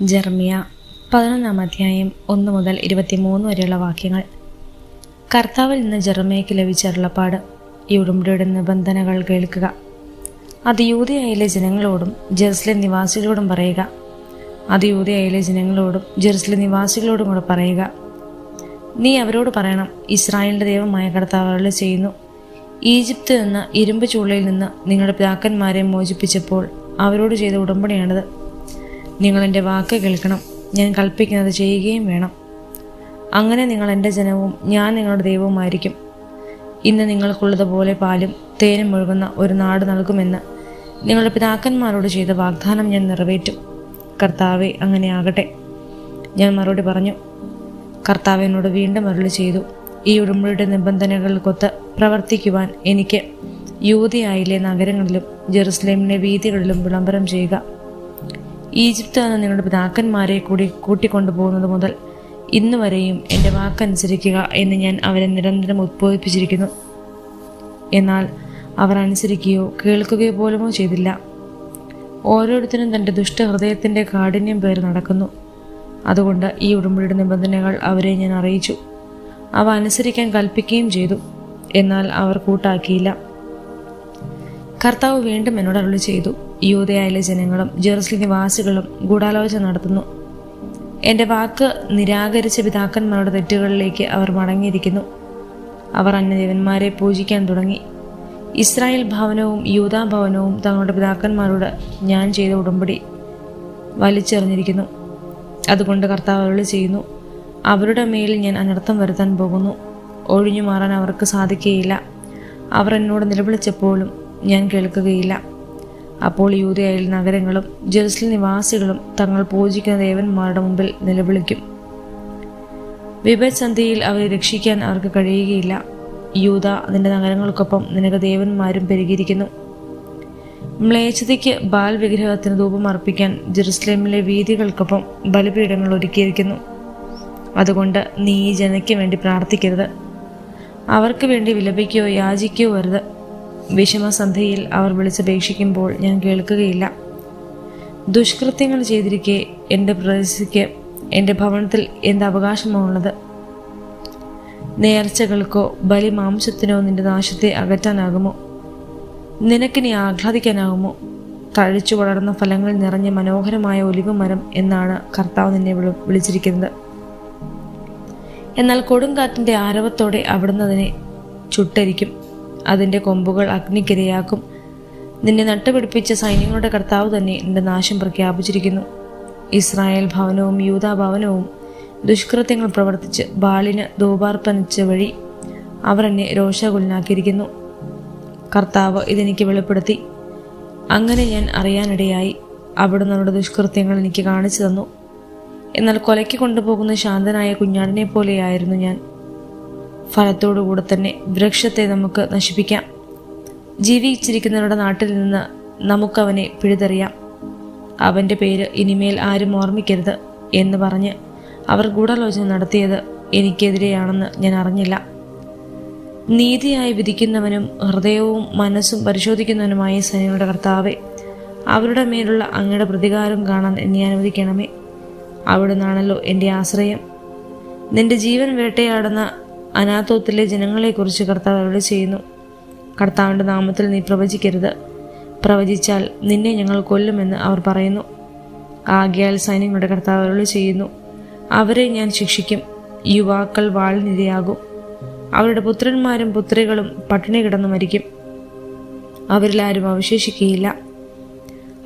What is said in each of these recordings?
Jeremiah 11 അധ്യായം 1 മുതൽ 23 വരെയുള്ള വാക്യങ്ങൾ. കർത്താവിൽ നിന്ന് ജെറമ്യയ്ക്ക് ലഭിച്ച അരുളപ്പാട്. ഈ ഉടമ്പടിയുടെ നിബന്ധനകൾ കേൾക്കുക. അത് യൂദയായിലെ ജനങ്ങളോടും ജെറുസലേം നിവാസികളോടും പറയുക. അത് യൂദയായിലെ ജനങ്ങളോടും ജെറുസലേം നിവാസികളോടും കൂടെ പറയുക. നീ അവരോട് പറയണം, ഇസ്രായേലിന്റെ ദൈവമായ കർത്താവ് അരുളി ചെയ്യുന്നു, ഈജിപ്തിൽ നിന്ന് ഇരുമ്പ് ചൂളയിൽ നിന്ന് നിങ്ങളുടെ പിതാക്കന്മാരെ മോചിപ്പിച്ചപ്പോൾ അവരോട് ചെയ്ത ഉടമ്പടിയാണിത്. നിങ്ങൾ എൻ്റെ വാക്ക് കേൾക്കണം, ഞാൻ കൽപ്പിക്കുന്നത് ചെയ്യുകയും വേണം. അങ്ങനെ നിങ്ങൾ എൻ്റെ ജനവും ഞാൻ നിങ്ങളുടെ ദൈവവുമായിരിക്കും. ഇന്ന് നിങ്ങൾക്കുള്ളതുപോലെ പാലും തേനും ഒഴുകുന്ന ഒരു നാട് നൽകുമെന്ന് നിങ്ങളുടെ പിതാക്കന്മാരോട് ചെയ്ത വാഗ്ദാനം ഞാൻ നിറവേറ്റും. കർത്താവെ, അങ്ങനെ ആകട്ടെ. ഞാൻ മറുപടി പറഞ്ഞു. കർത്താവ് എന്നോട് വീണ്ടും അരുളി ചെയ്തു, ഈ ഉടമ്പടിയുടെ നിബന്ധനകൾക്കൊത്ത് പ്രവർത്തിക്കുവാൻ എനിക്ക് യൂദയായിലെ നഗരങ്ങളിലും ജെറുസലേമിലെ വീഥികളിലും വിളംബരം ചെയ്യുക. ഈജിപ്തിൽ നിന്ന് നിങ്ങളുടെ പിതാക്കന്മാരെ കൂട്ടിക്കൊണ്ടുപോകുന്നത് മുതൽ ഇന്ന് വരെയും എൻ്റെ വാക്കനുസരിക്കുക എന്ന് ഞാൻ അവരെ നിരന്തരം ഉദ്ബോധിപ്പിച്ചിരിക്കുന്നു. എന്നാൽ അവർ അനുസരിക്കുകയോ കേൾക്കുകയോ പോലുമോ ചെയ്തില്ല. ഓരോരുത്തരും തൻ്റെ ദുഷ്ടഹൃദയത്തിൻ്റെ കാഠിന്യം പേര് നടക്കുന്നു. അതുകൊണ്ട് ഈ ഉടമ്പടിയുടെ നിബന്ധനകൾ അവരെ ഞാൻ അറിയിച്ചു. അവ അനുസരിക്കാൻ കൽപ്പിക്കുകയും ചെയ്തു. എന്നാൽ അവർ കൂട്ടാക്കിയില്ല. കർത്താവ് വീണ്ടും എന്നോട് അരുളി ചെയ്തു, യൂദയായിലെ ജനങ്ങളും ജെറുസലേം നിവാസികളും ഗൂഢാലോചന നടത്തുന്നു. എൻ്റെ വാക്ക് നിരാകരിച്ച പിതാക്കന്മാരുടെ തെറ്റുകളിലേക്ക് അവർ മടങ്ങിയിരിക്കുന്നു. അവർ അന്യദേവന്മാരെ പൂജിക്കാൻ തുടങ്ങി. ഇസ്രായേൽ ഭവനവും യൂദാ ഭവനവും തങ്ങളുടെ പിതാക്കന്മാരോട് ഞാൻ ചെയ്ത ഉടമ്പടി വലിച്ചെറിഞ്ഞിരിക്കുന്നു. അതുകൊണ്ട് കർത്താവ് അരുളി ചെയ്യുന്നു, അവരുടെ മേൽ ഞാൻ അനർത്ഥം വരുത്താൻ പോകുന്നു. ഒഴിഞ്ഞു മാറാൻ അവർക്ക് സാധിക്കുകയില്ല. അവർ എന്നോട് നിലവിളിച്ചപ്പോഴും ഞാൻ കേൾക്കുകയില്ല. അപ്പോൾ യൂദയായിലെ നഗരങ്ങളും ജെറുസലേം നിവാസികളും തങ്ങൾ പൂജിക്കുന്ന ദേവന്മാരുടെ മുമ്പിൽ നിലവിളിക്കും. വിഭജസന്ധിയിൽ അവരെ രക്ഷിക്കാൻ അവർക്ക് കഴിയുകയില്ല. യൂദ, നിന്റെ നഗരങ്ങൾക്കൊപ്പം നിനക്ക് ദേവന്മാരും പെരുകിയിരിക്കുന്നു. മ്ലേച്ഛതയ്ക്ക് ബാൽ വിഗ്രഹത്തിന് ധൂപം അർപ്പിക്കാൻ ജെറുസലേമിലെ വീഥികൾക്കൊപ്പം ബലിപീഠങ്ങൾ ഒരുക്കിയിരിക്കുന്നു. അതുകൊണ്ട് നീ ഈ ജനയ്ക്ക് വേണ്ടി പ്രാർത്ഥിക്കരുത്. അവർക്ക് വേണ്ടി വിലപിക്കുകയോ യാചിക്കുകയോ വരുത്. വിഷമസന്ധിയിൽ അവർ വിളിച്ചപേക്ഷിക്കുമ്പോൾ ഞാൻ കേൾക്കുകയില്ല. ദുഷ്കൃത്യങ്ങൾ ചെയ്തിരിക്കെ എൻ്റെ പ്രദേശിക്ക് എൻ്റെ ഭവനത്തിൽ എന്ത് അവകാശമാണുള്ളത്? നേർച്ചകൾക്കോ ബലിമാംസത്തിനോ നിന്റെ നാശത്തെ അകറ്റാനാകുമോ? നിനക്കിനി ആഹ്ലാദിക്കാനാകുമോ? തഴച്ചു വളർന്ന ഫലങ്ങൾ നിറഞ്ഞ മനോഹരമായ ഒലിവ് മരം എന്നാണ് കർത്താവ് നിന്നെ വിളിച്ചിരിക്കുന്നത്. എന്നാൽ കൊടുങ്കാറ്റിൻ്റെ ആരവത്തോടെ അവിടുന്ന് അതിനെ ചുട്ടരിക്കും. അതിൻ്റെ കൊമ്പുകൾ അഗ്നിക്കിരയാക്കും. നിന്നെ നട്ടുപിടിപ്പിച്ച സൈന്യങ്ങളുടെ കർത്താവ് തന്നെ നിന്റെ നാശം പ്രഖ്യാപിച്ചിരിക്കുന്നു. ഇസ്രായേൽ ഭവനവും യൂദാ ഭവനവും ദുഷ്കൃത്യങ്ങൾ പ്രവർത്തിച്ച് ബാലിന് ധൂപാർപ്പണിച്ച വഴി അവർ എന്നെ രോഷാകുലനാക്കിയിരിക്കുന്നു. കർത്താവ് ഇതെനിക്ക് വെളിപ്പെടുത്തി. അങ്ങനെ ഞാൻ അറിയാനിടയായി. അവിടുന്ന് അവരുടെ ദുഷ്കൃത്യങ്ങൾ എനിക്ക് കാണിച്ചു തന്നു. എന്നാൽ കൊലയ്ക്ക് കൊണ്ടുപോകുന്ന ശാന്തനായ കുഞ്ഞാടിനെ പോലെയായിരുന്നു ഞാൻ. ഫലത്തോടുകൂടെ തന്നെ വൃക്ഷത്തെ നമുക്ക് നശിപ്പിക്കാം. ജീവിച്ചിരിക്കുന്നവരുടെ നാട്ടിൽ നിന്ന് നമുക്കവനെ പിഴുതെറിയാം. അവൻ്റെ പേര് ഇനിമേൽ ആരും ഓർമ്മിക്കരുത് എന്ന് പറഞ്ഞ് അവർ ഗൂഢാലോചന നടത്തിയത് എനിക്കെതിരെയാണെന്ന് ഞാൻ അറിഞ്ഞില്ല. നീതിയായി വിധിക്കുന്നവനും ഹൃദയവും മനസ്സും പരിശോധിക്കുന്നവനുമായ സൈന്യങ്ങളുടെ കർത്താവെ, അവരുടെ മേലുള്ള അങ്ങയുടെ പ്രതികാരം കാണാൻ എന്നെ അനുവദിക്കണമേ. അവിടുന്നാണല്ലോ എൻ്റെ ആശ്രയം. നിന്റെ ജീവൻ വേട്ടയാടുന്ന അനാഥോത്തിലെ ജനങ്ങളെക്കുറിച്ച് കർത്താവ് അരുളി ചെയ്യുന്നു. കർത്താവിൻ്റെ നാമത്തിൽ നീ പ്രവചിക്കരുത്. പ്രവചിച്ചാൽ നിന്നെ ഞങ്ങൾ കൊല്ലുമെന്ന് അവർ പറയുന്നു. ആകയാൽ സൈന്യങ്ങളുടെ കർത്താവ് അരുളി ചെയ്യുന്നു, അവരെ ഞാൻ ശിക്ഷിക്കും. യുവാക്കൾ വാളിനിരയാകും. അവരുടെ പുത്രന്മാരും പുത്രികളും പട്ടിണി കിടന്നു മരിക്കും. അവരിലാരും അവശേഷിക്കുകയില്ല.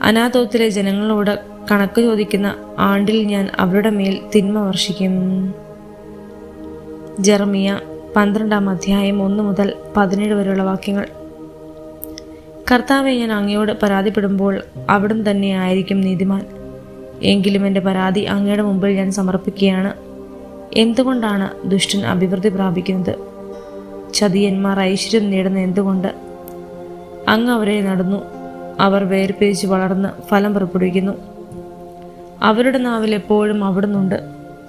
അനാഥോത്തിലെ ജനങ്ങളോട് കണക്ക് ചോദിക്കുന്ന ആണ്ടിൽ ഞാൻ അവരുടെ മേൽ തിന്മ വർഷിക്കും. ജെറമ്യ 12 അധ്യായം 1 മുതൽ 17 വരെയുള്ള വാക്യങ്ങൾ. കർത്താവെ, ഞാൻ അങ്ങയോട് പരാതിപ്പെടുമ്പോൾ അവിടുന്ന് തന്നെ ആയിരിക്കും നീതിമാൻ. എങ്കിലും എൻ്റെ പരാതി അങ്ങയുടെ മുമ്പിൽ ഞാൻ സമർപ്പിക്കുകയാണ്. എന്തുകൊണ്ടാണ് ദുഷ്ടൻ അഭിവൃദ്ധി പ്രാപിക്കുന്നത്? ചതിയന്മാർ ഐശ്വര്യം നേടുന്ന എന്തുകൊണ്ട്? അങ്ങ് അവരെ നടുന്നു. അവർ വേർപിരിച്ച് വളർന്ന് ഫലം പുറപ്പെടുവിക്കുന്നു. അവരുടെ നാവിൽ എപ്പോഴും അവിടുന്നുണ്ട്.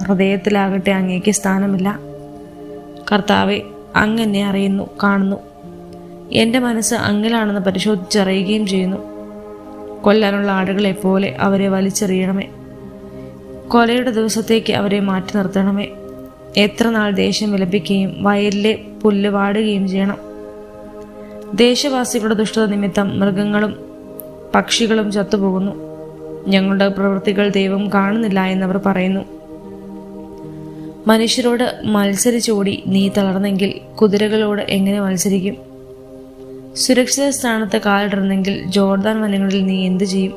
ഹൃദയത്തിലാകട്ടെ അങ്ങേക്ക് സ്ഥാനമില്ല. കർത്താവെ, അങ്ങ് എന്നെ അറിയുന്നു, കാണുന്നു. എൻ്റെ മനസ്സ് അങ്ങിലാണെന്ന് പരിശോധിച്ചറിയുകയും ചെയ്യുന്നു. കൊല്ലാനുള്ള ആടുകളെപ്പോലെ അവരെ വലിച്ചെറിയണമേ. കൊലയുടെ ദിവസത്തേക്ക് അവരെ മാറ്റി നിർത്തണമേ. എത്ര നാൾ ദേശം വിലപിക്കുകയും വയലിലെ പുല്ല് വാടുകയും ചെയ്യണം. ദേശവാസികളുടെ ദുഷ്ടത നിമിത്തം മൃഗങ്ങളും പക്ഷികളും ചത്തുപോകുന്നു. ഞങ്ങളുടെ പ്രവൃത്തികൾ ദൈവം കാണുന്നില്ല എന്നവർ പറയുന്നു. മനുഷ്യരോട് മത്സരിച്ചോടി നീ തളർന്നെങ്കിൽ കുതിരകളോട് എങ്ങനെ മത്സരിക്കും? സുരക്ഷിത സ്ഥാനത്ത് കാലിടർന്നെങ്കിൽ ജോർദാൻ വനങ്ങളിൽ നീ എന്തു ചെയ്യും?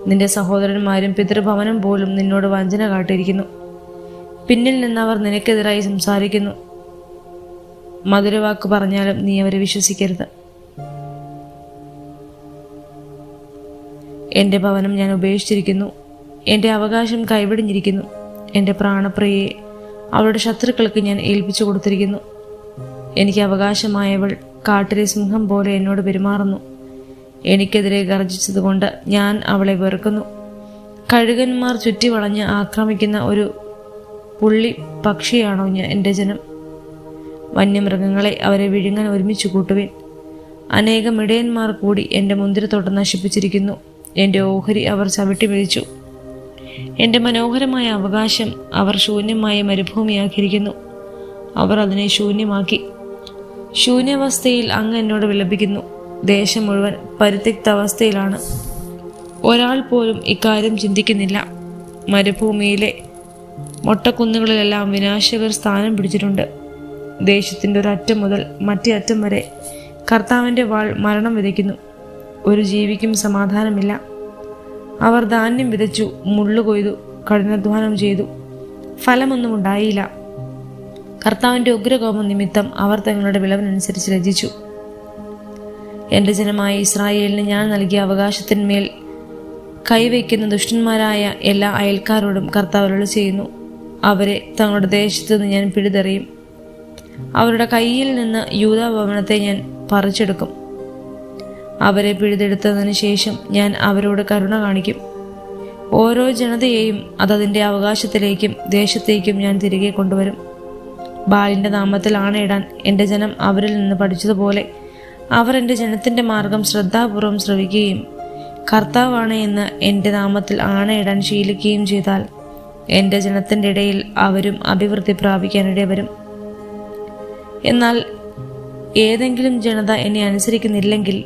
നിന്റെ സഹോദരന്മാരും പിതൃഭവനം പോലും നിന്നോട് വഞ്ചന കാട്ടിയിരിക്കുന്നു. പിന്നിൽ നിന്നവർ നിനക്കെതിരായി സംസാരിക്കുന്നു. മധുരവാക്ക് പറഞ്ഞാലും നീ അവരെ വിശ്വസിക്കരുത്. എൻ്റെ ഭവനം ഞാൻ ഉപേക്ഷിച്ചിരിക്കുന്നു. എൻ്റെ അവകാശം കൈവിടിഞ്ഞിരിക്കുന്നു. എൻ്റെ പ്രാണപ്രിയയെ അവളുടെ ശത്രുക്കൾക്ക് ഞാൻ ഏൽപ്പിച്ചു കൊടുത്തിരിക്കുന്നു. എനിക്ക് അവകാശമായവൾ കാട്ടിലെ സിംഹം പോലെ എന്നോട് പെരുമാറുന്നു. എനിക്കെതിരെ ഗർജിച്ചതുകൊണ്ട് ഞാൻ അവളെ വെറുക്കുന്നു. കഴുകന്മാർ ചുറ്റി വളഞ്ഞ് ആക്രമിക്കുന്ന ഒരു പുള്ളി പക്ഷിയാണോ എൻ്റെ ജനം? വന്യമൃഗങ്ങളെ അവരെ വിഴുങ്ങാൻ ഒരുമിച്ച് കൂട്ടുവിൻ. അനേകം ഇടയന്മാർ കൂടി എൻ്റെ മുന്തിരിത്തോട്ടം നശിപ്പിച്ചിരിക്കുന്നു. എൻ്റെ ഓഹരി അവർ ചവിട്ടി വീഴിച്ചു. എൻ്റെ മനോഹരമായ അവകാശം അവർ ശൂന്യമായ മരുഭൂമിയാക്കിയിരിക്കുന്നു. അവർ അതിനെ ശൂന്യമാക്കി. ശൂന്യാവസ്ഥയിൽ അങ്ങ് എന്നോട് വിലപിക്കുന്നു. ദേശം മുഴുവൻ പരിത്യക്ത അവസ്ഥയിലാണ്. ഒരാൾ പോലും ഇക്കാര്യം ചിന്തിക്കുന്നില്ല. മരുഭൂമിയിലെ മൊട്ടക്കുന്നുകളിലെല്ലാം വിനാശകർ സ്ഥാനം പിടിച്ചിട്ടുണ്ട്. ദേശത്തിൻ്റെ ഒരറ്റം മുതൽ മറ്റേ അറ്റം വരെ കർത്താവിൻ്റെ വാൾ മരണം വിതയ്ക്കുന്നു. ഒരു ജീവിക്കും സമാധാനമില്ല. അവർ ധാന്യം വിതച്ചു, മുള്ളു കൊയ്തു, കഠിനാധ്വാനം ചെയ്തു, ഫലമൊന്നും ഉണ്ടായില്ല. കർത്താവിൻ്റെ ഉഗ്രകോപം നിമിത്തം അവർ തങ്ങളുടെ വിളവിനനുസരിച്ച് ലജ്ജിച്ചു. എൻ്റെ ജനമായ ഇസ്രായേലിന് ഞാൻ നൽകിയ അവകാശത്തിന്മേൽ കൈവയ്ക്കുന്ന ദുഷ്ടന്മാരായ എല്ലാ അയൽക്കാരോടും കർത്താവ് അരുളി ചെയ്യുന്നു. അവരെ തങ്ങളുടെ ദേശത്തു നിന്ന് ഞാൻ പിടിതെറിയും. അവരുടെ കയ്യിൽ നിന്ന് യൂദാ ഭവനത്തെ ഞാൻ പറിച്ചെടുക്കും. അവരെ പിഴുതെടുത്തതിന് ശേഷം ഞാൻ അവരോട് കരുണ കാണിക്കും. ഓരോ ജനതയെയും അതതിൻ്റെ അവകാശത്തിലേക്കും ദേശത്തേക്കും ഞാൻ തിരികെ കൊണ്ടുവരും. ബാലിൻ്റെ നാമത്തിൽ ആണയിടാൻ എൻ്റെ ജനം അവരിൽ നിന്ന് പഠിച്ചതുപോലെ അവർ എൻ്റെ ജനത്തിൻ്റെ മാർഗം ശ്രദ്ധാപൂർവം ശ്രവിക്കുകയും കർത്താവാണ് എന്ന് എൻ്റെ നാമത്തിൽ ആണയിടാൻ ശീലിക്കുകയും ചെയ്താൽ എൻ്റെ ജനത്തിൻ്റെ ഇടയിൽ അവരും അഭിവൃദ്ധി പ്രാപിക്കാനിടവരും. എന്നാൽ ഏതെങ്കിലും ജനത എന്നെ അനുസരിക്കുന്നില്ലെങ്കിൽ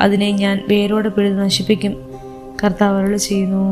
അതിനെ ഞാൻ വേരോടെ പിഴുത് നശിപ്പിക്കും. കർത്താവ് അരുളി ചെയ്യുന്നു.